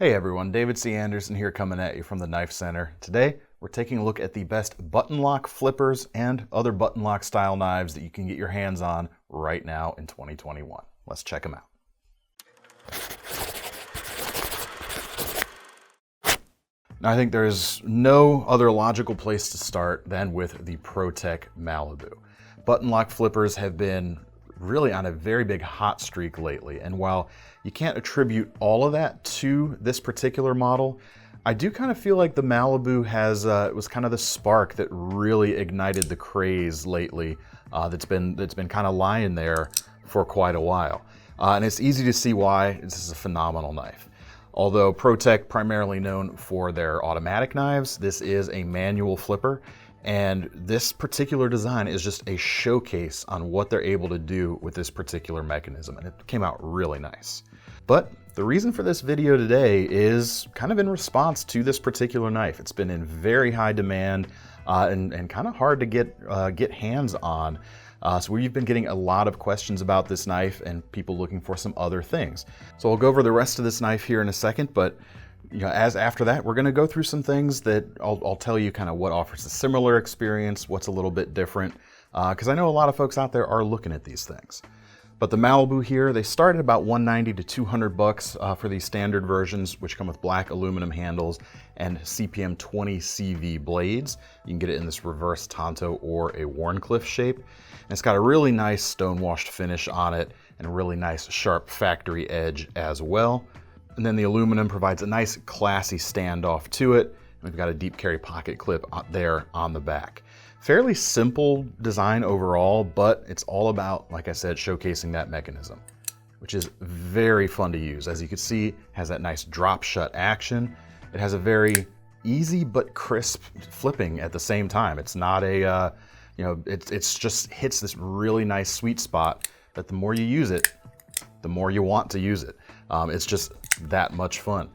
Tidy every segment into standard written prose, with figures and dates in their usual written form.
Hey everyone, David C. Anderson here coming at you from the Knife Center. Today, we're taking a look at the best button lock flippers and other button lock style knives that you can get your hands on right now in 2021. Let's check them out. Now, I think there's no other logical place to start than with the ProTech Malibu. Button lock flippers have been really on a very big hot streak lately, and while you can't attribute all of that to this particular model, I do kind of feel like the Malibu has it was kind of the spark that really ignited the craze lately. That's been kind of lying there for quite a while, and it's easy to see why. This is a phenomenal knife. Although ProTech primarily known for their automatic knives, this is a manual flipper. And this particular design is just a showcase on what they're able to do with this particular mechanism, and it came out really nice. But the reason for this video today is kind of in response to this particular knife. It's been in very high demand and kind of hard to get hands on. So we've been getting a lot of questions about this knife and people looking for some other things. So I'll go over the rest of this knife here in a second, but after that, we're going to go through some things that I'll tell you kind of what offers a similar experience, what's a little bit different, because I know a lot of folks out there are looking at these things. But the Malibu here, they start at about $190 to $200 for these standard versions, which come with black aluminum handles and CPM 20 CV blades. You can get it in this reverse Tonto or a Wharncliffe shape. And it's got a really nice stone-washed finish on it and a really nice sharp factory edge as well. And then the aluminum provides a nice classy standoff to it. We've got a deep carry pocket clip there on the back. Fairly simple design overall, but it's all about, like I said, showcasing that mechanism, which is very fun to use. As you can see, it has that nice drop shut action. It has a very easy but crisp flipping at the same time. It's not a, it's just hits this really nice sweet spot that the more you use it, the more you want to use it. It's just that much fun.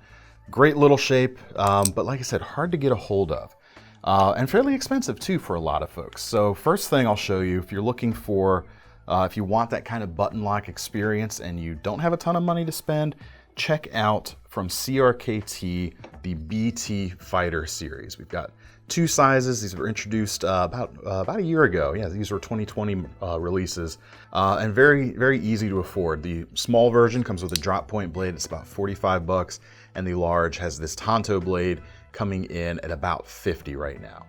Great little shape, but like I said, hard to get a hold of. And fairly expensive too for a lot of folks. So first thing I'll show you, if you're looking for, if you want that kind of button lock experience and you don't have a ton of money to spend, check out from CRKT the BT Fighter series. We've got two sizes. These were introduced about a year ago. Yeah, these were 2020 releases, and very, very easy to afford. The small version comes with a drop point blade. It's about $45, and the large has this Tonto blade coming in at about $50 right now.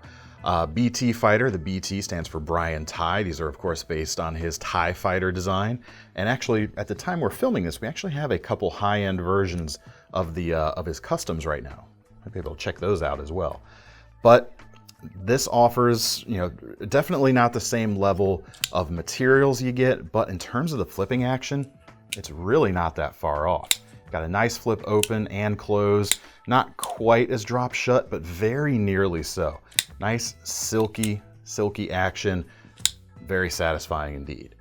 BT Fighter, the BT stands for Brian Ty. These are of course based on his TIE Fighter design. And actually, at the time we're filming this, we actually have a couple high-end versions of his customs right now. Might be able to check those out as well. But this offers, definitely not the same level of materials you get, but in terms of the flipping action, it's really not that far off. Got a nice flip open and close, not quite as drop shut, but very nearly so. Nice silky action, very satisfying indeed.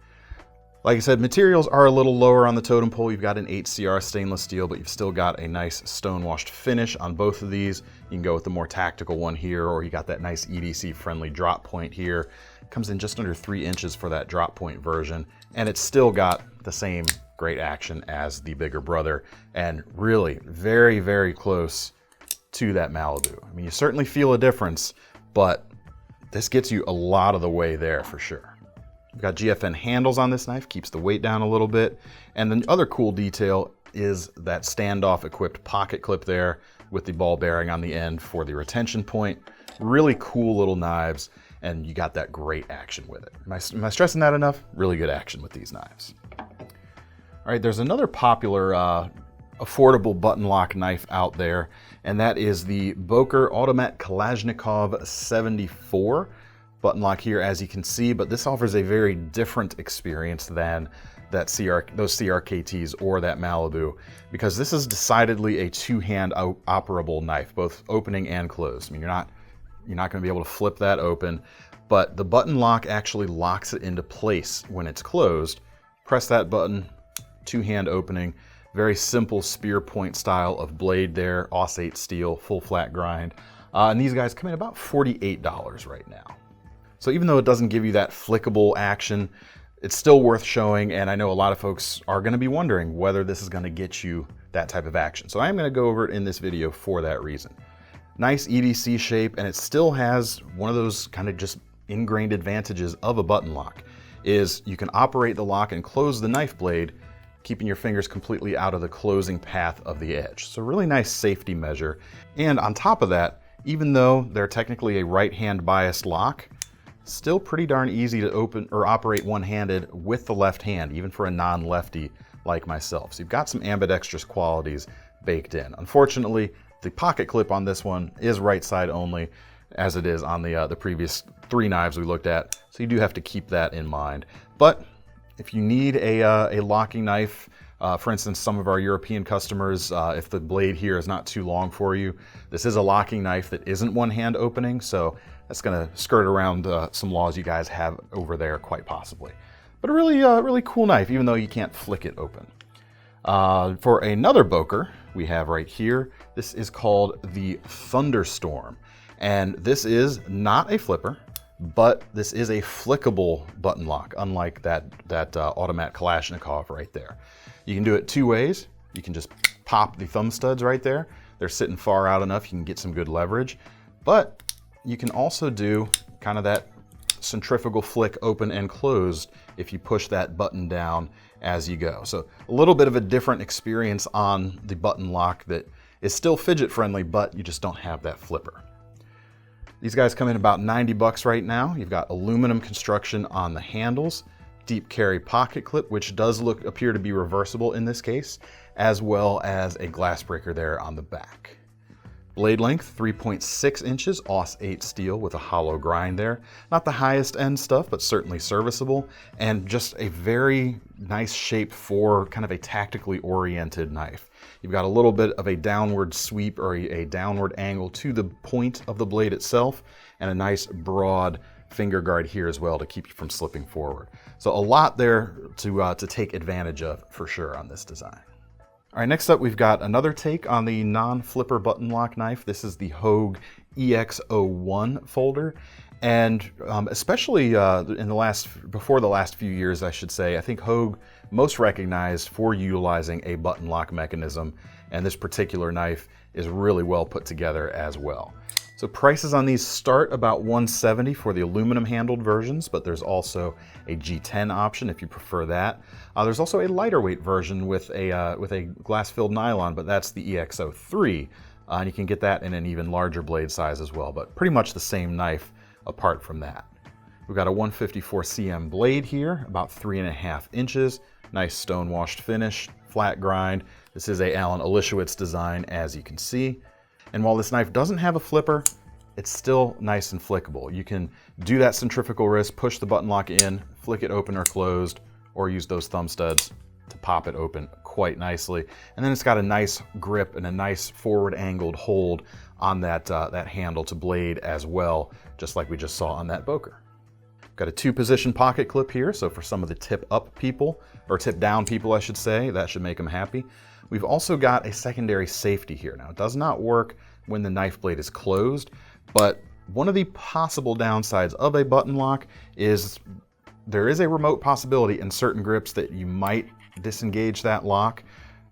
Like I said, materials are a little lower on the totem pole. You've got an 8CR stainless steel, but you've still got a nice stone-washed finish on both of these. You can go with the more tactical one here, or you got that nice EDC-friendly drop point here. It comes in just under 3 inches for that drop point version, and it's still got the same great action as the bigger brother, and really very, very close to that Malibu. I mean, you certainly feel a difference, but this gets you a lot of the way there for sure. We've got GFN handles on this knife, keeps the weight down a little bit. And the other cool detail is that standoff equipped pocket clip there with the ball bearing on the end for the retention point. Really cool little knives, and you got that great action with it. Am I stressing that enough? Really good action with these knives. All right, there's another popular affordable button lock knife out there, and that is the Boker Automat Kalashnikov 74. Button lock here, as you can see, but this offers a very different experience than those CRKTs or that Malibu, because this is decidedly a two-hand operable knife, both opening and closed. I mean, you're not going to be able to flip that open, but the button lock actually locks it into place when it's closed. Press that button, two-hand opening, very simple spear point style of blade there, Aus-8 steel, full flat grind, and these guys come in about $48 right now. So even though it doesn't give you that flickable action, it's still worth showing, and I know a lot of folks are going to be wondering whether this is going to get you that type of action. So I am going to go over it in this video for that reason. Nice EDC shape, and it still has one of those kind of just ingrained advantages of a button lock, is you can operate the lock and close the knife blade, keeping your fingers completely out of the closing path of the edge. So really nice safety measure. And on top of that, even though they're technically a right-hand biased lock, still pretty darn easy to open or operate one-handed with the left hand, even for a non-lefty like myself. So you've got some ambidextrous qualities baked in. Unfortunately, the pocket clip on this one is right side only, as it is on the previous 3 knives we looked at. So you do have to keep that in mind. But if you need a locking knife, for instance, some of our European customers, if the blade here is not too long for you, this is a locking knife that isn't one-hand opening, so that's going to skirt around some laws you guys have over there quite possibly. But a really cool knife, even though you can't flick it open. For another Boker we have right here, this is called the Thunderstorm. And this is not a flipper, but this is a flickable button lock, unlike that Automat Kalashnikov right there. You can do it 2 ways. You can just pop the thumb studs right there. They're sitting far out enough, you can get some good leverage. But you can also do kind of that centrifugal flick open and closed if you push that button down as you go. So a little bit of a different experience on the button lock that is still fidget friendly, but you just don't have that flipper. These guys come in about 90 bucks right now. You've got aluminum construction on the handles, deep carry pocket clip, which does appear to be reversible in this case, as well as a glass breaker there on the back. Blade length, 3.6 inches, AUS 8 steel with a hollow grind there. Not the highest end stuff, but certainly serviceable, and just a very nice shape for kind of a tactically oriented knife. You've got a little bit of a downward sweep or a downward angle to the point of the blade itself, and a nice broad finger guard here as well to keep you from slipping forward. So a lot there to take advantage of for sure on this design. All right, next up we've got another take on the non-flipper button lock knife. This is the Hogue EX01 folder. And especially before the last few years, I should say, I think Hogue most recognized for utilizing a button lock mechanism, and this particular knife is really well put together as well. So prices on these start about $170 for the aluminum handled versions, but there's also a G10 option if you prefer that. There's also a lighter weight version with a glass filled nylon, but that's the EX03. And you can get that in an even larger blade size as well, but pretty much the same knife apart from that. We've got a 154 cm blade here, about 3.5 inches, nice stone washed finish, flat grind. This is a Alan Olishewicz design, as you can see. And while this knife doesn't have a flipper, it's still nice and flickable. You can do that centrifugal wrist, push the button lock in, flick it open or closed, or use those thumb studs to pop it open quite nicely. And then it's got a nice grip and a nice forward angled hold on that handle to blade as well, just like we just saw on that Boker. Got a 2-position pocket clip here, so for some of the tip up people, or tip down people I should say, that should make them happy. We've also got a secondary safety here. Now, it does not work when the knife blade is closed, but one of the possible downsides of a button lock is there is a remote possibility in certain grips that you might disengage that lock.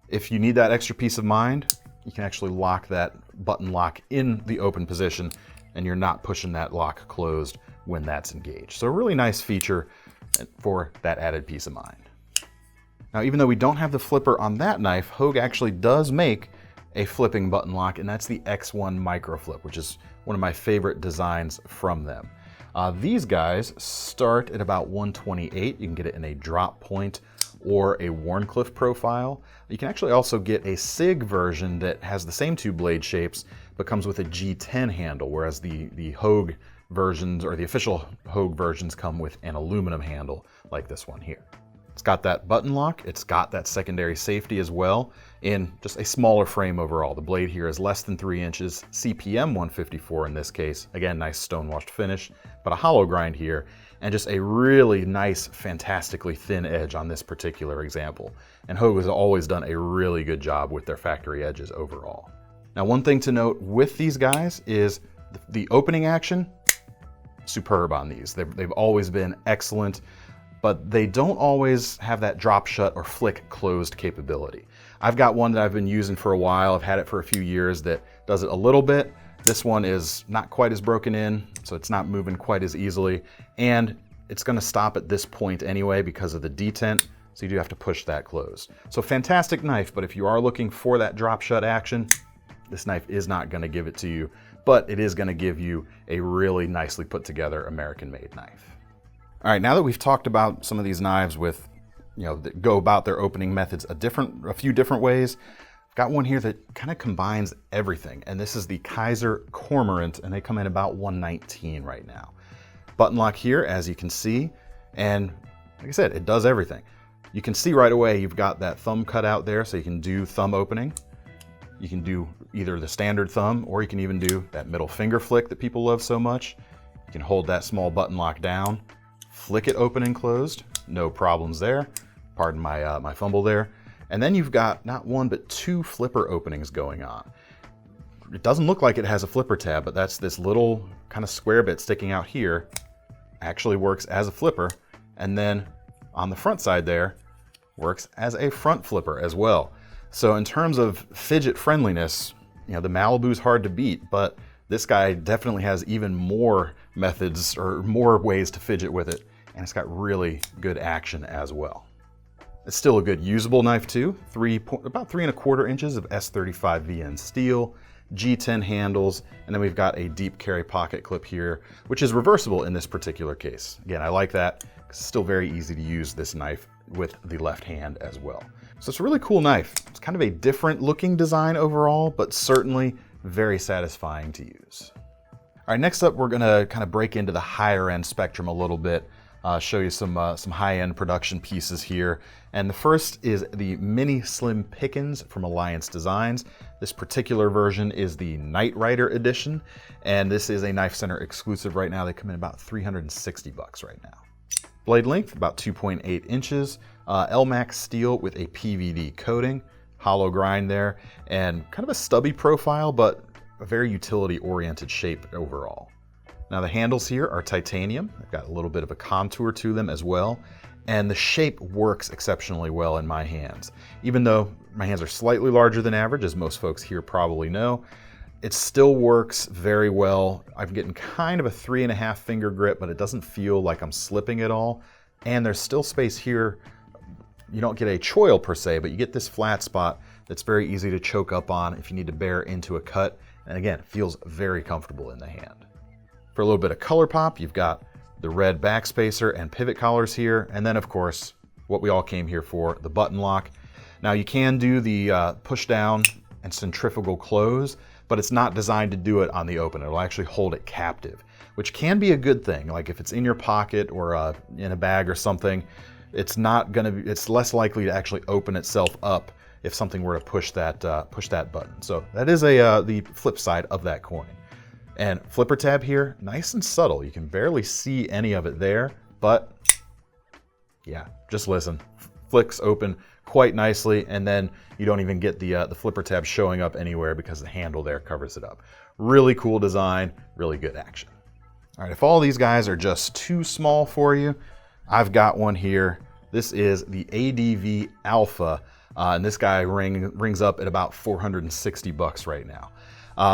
If you need that extra peace of mind, you can actually lock that button lock in the open position, and you're not pushing that lock closed when that's engaged. So a really nice feature for that added peace of mind. Now, even though we don't have the flipper on that knife, Hogue actually does make a flipping button lock, and that's the X1-Microflip, which is one of my favorite designs from them. These guys start at about $128. You can get it in a drop point or a Wharncliffe profile. You can actually also get a SIG version that has the same 2 blade shapes, but comes with a G10 handle, whereas the Hogue versions, or the official Hogue versions, come with an aluminum handle like this one here. It's got that button lock, it's got that secondary safety as well, in just a smaller frame overall. The blade here is less than 3 inches, CPM 154 in this case. Again, nice stone washed finish, but a hollow grind here, and just a really nice, fantastically thin edge on this particular example. And Hogue has always done a really good job with their factory edges overall. Now, one thing to note with these guys is the opening action, superb on these. They've always been excellent, but they don't always have that drop shut or flick closed capability. I've got one that I've been using for a while. I've had it for a few years that does it a little bit. This one is not quite as broken in, so it's not moving quite as easily. And it's gonna stop at this point anyway because of the detent, so you do have to push that closed. So fantastic knife, but if you are looking for that drop shut action, this knife is not gonna give it to you, but it is gonna give you a really nicely put together American-made knife. All right, now that we've talked about some of these knives with, that go about their opening methods a few different ways, I've got one here that kind of combines everything, and this is the Kizer Cormorant, and they come in about $119 right now. Button lock here, as you can see, and like I said, it does everything. You can see right away you've got that thumb cut out there, so you can do thumb opening. You can do either the standard thumb, or you can even do that middle finger flick that people love so much. You can hold that small button lock down, flick it open and closed, no problems there. Pardon my, my fumble there. And then you've got not one, but two flipper openings going on. It doesn't look like it has a flipper tab, but that's this little kind of square bit sticking out here, actually works as a flipper. And then on the front side there, works as a front flipper as well. So in terms of fidget friendliness, the Malibu's hard to beat, but this guy definitely has even more methods or more ways to fidget with it, and it's got really good action as well. It's still a good usable knife too, about 3¼ inches of S35 VN steel, G10 handles, and then we've got a deep carry pocket clip here, which is reversible in this particular case. Again, I like that because it's still very easy to use this knife with the left hand as well. So it's a really cool knife. It's kind of a different looking design overall, but certainly very satisfying to use. All right, next up, we're gonna kind of break into the higher end spectrum a little bit, show you some high-end production pieces here. And the first is the Mini Slim Pickins from Alliance Designs. This particular version is the Night Rider edition, and this is a KnifeCenter exclusive right now. They come in about $360 right now. Blade length, about 2.8 inches. LMAX steel with a PVD coating, hollow grind there, and kind of a stubby profile, but a very utility-oriented shape overall. Now the handles here are titanium. They've got a little bit of a contour to them as well, and the shape works exceptionally well in my hands. Even though my hands are slightly larger than average, as most folks here probably know, it still works very well. I'm getting kind of a 3.5 finger grip, but it doesn't feel like I'm slipping at all. And there's still space here. You don't get a choil per se, but you get this flat spot that's very easy to choke up on if you need to bear into a cut. And again, it feels very comfortable in the hand. For a little bit of color pop, you've got the red backspacer and pivot collars here. And then of course, what we all came here for, the button lock. Now you can do the push down and centrifugal close, but it's not designed to do it on the open. It'll actually hold it captive, which can be a good thing. Like if it's in your pocket or in a bag or something, it's less likely to actually open itself up if something were to push that button. So that is the flip side of that coin. And flipper tab here, nice and subtle. You can barely see any of it there, but yeah, just listen. Flicks open quite nicely, and then you don't even get the flipper tab showing up anywhere because the handle there covers it up. Really cool design, really good action. All right, if all these guys are just too small for you, I've got one here. This is the ADV Alpha, and this guy rings up at about $460 right now.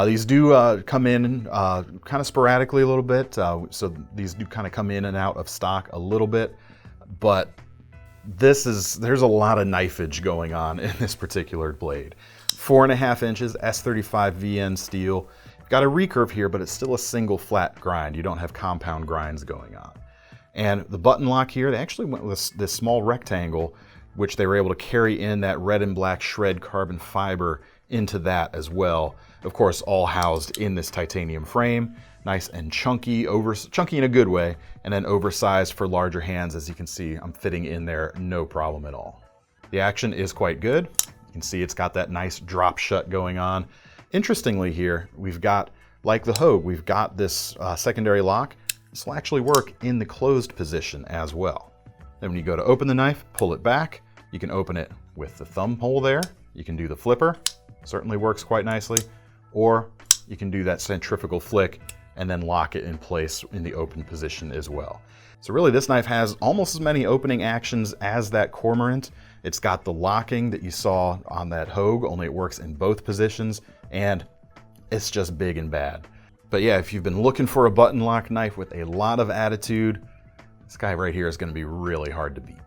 These do come in kind of sporadically a little bit, so these do kind of come in and out of stock a little bit, but there's a lot of knifage going on in this particular blade. 4.5 inches, S35 VN steel. Got a recurve here, but it's still a single flat grind. You don't have compound grinds going on. And the button lock here, they actually went with this small rectangle, which they were able to carry in that red and black shred carbon fiber into that as well. Of course, all housed in this titanium frame. Nice and chunky, chunky in a good way, and then oversized for larger hands. As you can see, I'm fitting in there no problem at all. The action is quite good. You can see it's got that nice drop shut going on. Interestingly here, we've got, like the Hogue, we've got this secondary lock. This will actually work in the closed position as well. Then when you go to open the knife, pull it back. You can open it with the thumb hole there. You can do the flipper, certainly works quite nicely. Or you can do that centrifugal flick and then lock it in place in the open position as well. So really this knife has almost as many opening actions as that Cormorant. It's got the locking that you saw on that Hogue, only it works in both positions, and it's just big and bad. But yeah, if you've been looking for a button lock knife with a lot of attitude, this guy right here is going to be really hard to beat.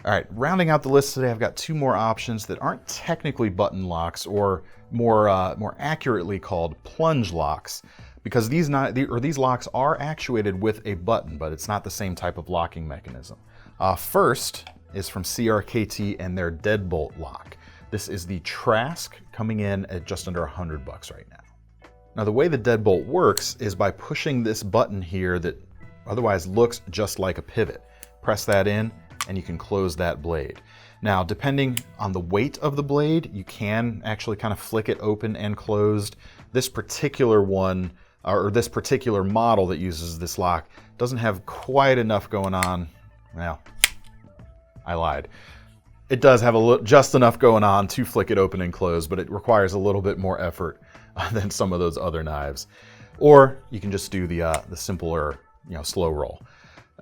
All right, rounding out the list today, I've got two more options that aren't technically button locks, or more accurately called plunge locks, because these locks are actuated with a button, but it's not the same type of locking mechanism. First is from CRKT and their Deadbolt lock. This is the Trask, coming in at just under $100 right now. Now the way the Deadbolt works is by pushing this button here that otherwise looks just like a pivot. Press that in, and you can close that blade. Now, depending on the weight of the blade, you can actually kind of flick it open and closed. This particular one, or this particular model that uses this lock, doesn't have quite enough going on. Well, I lied. It does have just enough going on to flick it open and close, but it requires a little bit more effort than some of those other knives. Or you can just do the simpler, slow roll.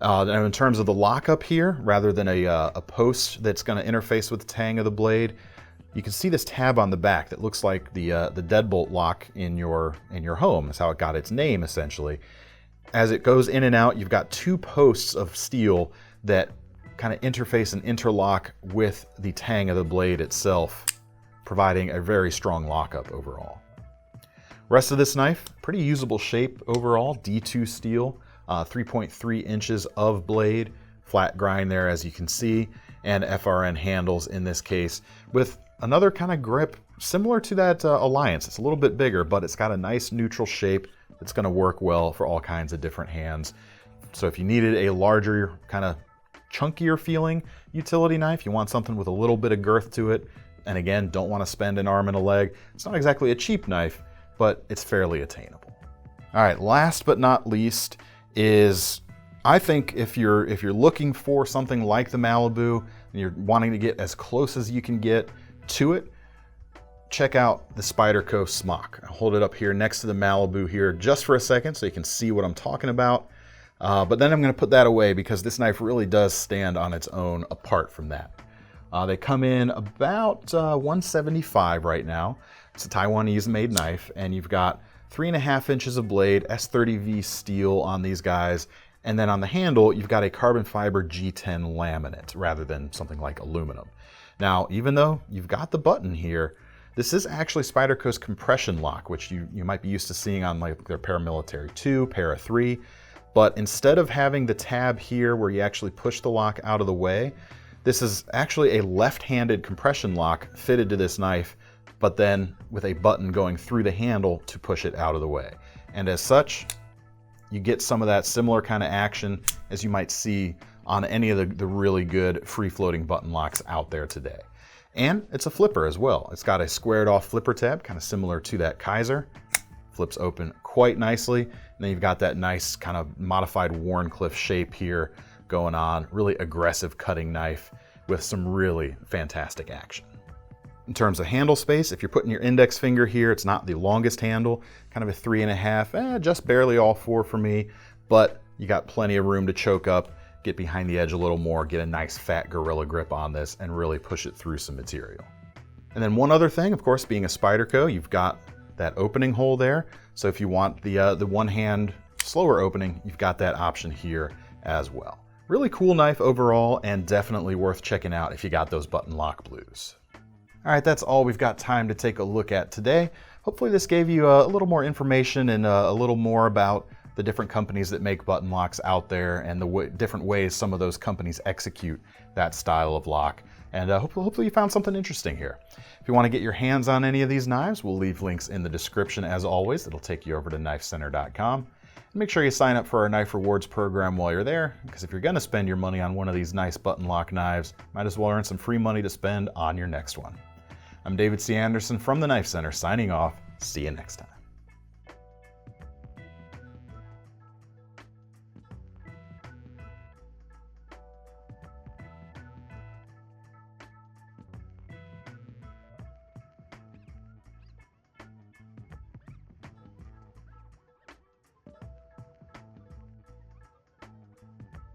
Now in terms of the lockup here, rather than a post that's going to interface with the tang of the blade, you can see this tab on the back that looks like the Deadbolt lock in your home. That's how it got its name, essentially. As it goes in and out, you've got two posts of steel that kind of interface and interlock with the tang of the blade itself, providing a very strong lockup overall. Rest of this knife, pretty usable shape overall, D2 steel. 3.3 inches of blade, flat grind there as you can see, and FRN handles in this case, with another kind of grip similar to that Alliance. It's a little bit bigger, but it's got a nice neutral shape that's going to work well for all kinds of different hands. So if you needed a larger, kind of chunkier feeling utility knife, you want something with a little bit of girth to it, and again, don't want to spend an arm and a leg, it's not exactly a cheap knife, but it's fairly attainable. All right, last but not least, is I think if you're looking for something like the Malibu and you're wanting to get as close as you can get to it, check out the Spyderco Smock. I'll hold it up here next to the Malibu here just for a second so you can see what I'm talking about. But then I'm going to put that away because this knife really does stand on its own apart from that. They come in about $175 right now. It's a Taiwanese made knife, and you've got 3.5 inches of blade, S30V steel on these guys, and then on the handle you've got a carbon fiber G10 laminate rather than something like aluminum. Now, even though you've got the button here, this is actually Spyderco's compression lock, which you might be used to seeing on like their Paramilitary 2, Para 3, but instead of having the tab here where you actually push the lock out of the way, this is actually a left-handed compression lock fitted to this knife, but then with a button going through the handle to push it out of the way. And as such, you get some of that similar kind of action as you might see on any of the really good free-floating button locks out there today. And it's a flipper as well. It's got a squared off flipper tab, kind of similar to that Kizer. Flips open quite nicely. And then you've got that nice kind of modified Wharncliffe shape here going on. Really aggressive cutting knife with some really fantastic action. In terms of handle space, if you're putting your index finger here, it's not the longest handle, kind of a 3.5, just barely all 4 for me, but you got plenty of room to choke up, get behind the edge a little more, get a nice fat gorilla grip on this, and really push it through some material. And then one other thing, of course, being a Spyderco, you've got that opening hole there. So if you want the one hand slower opening, you've got that option here as well. Really cool knife overall, and definitely worth checking out if you got those button lock blues. All right, that's all we've got time to take a look at today. Hopefully this gave you a little more information and a little more about the different companies that make button locks out there and the different ways some of those companies execute that style of lock. And hopefully you found something interesting here. If you want to get your hands on any of these knives, we'll leave links in the description as always. It'll take you over to KnifeCenter.com. And make sure you sign up for our Knife Rewards program while you're there, because if you're going to spend your money on one of these nice button lock knives, might as well earn some free money to spend on your next one. I'm David C. Anderson from the Knife Center signing off. See you next time.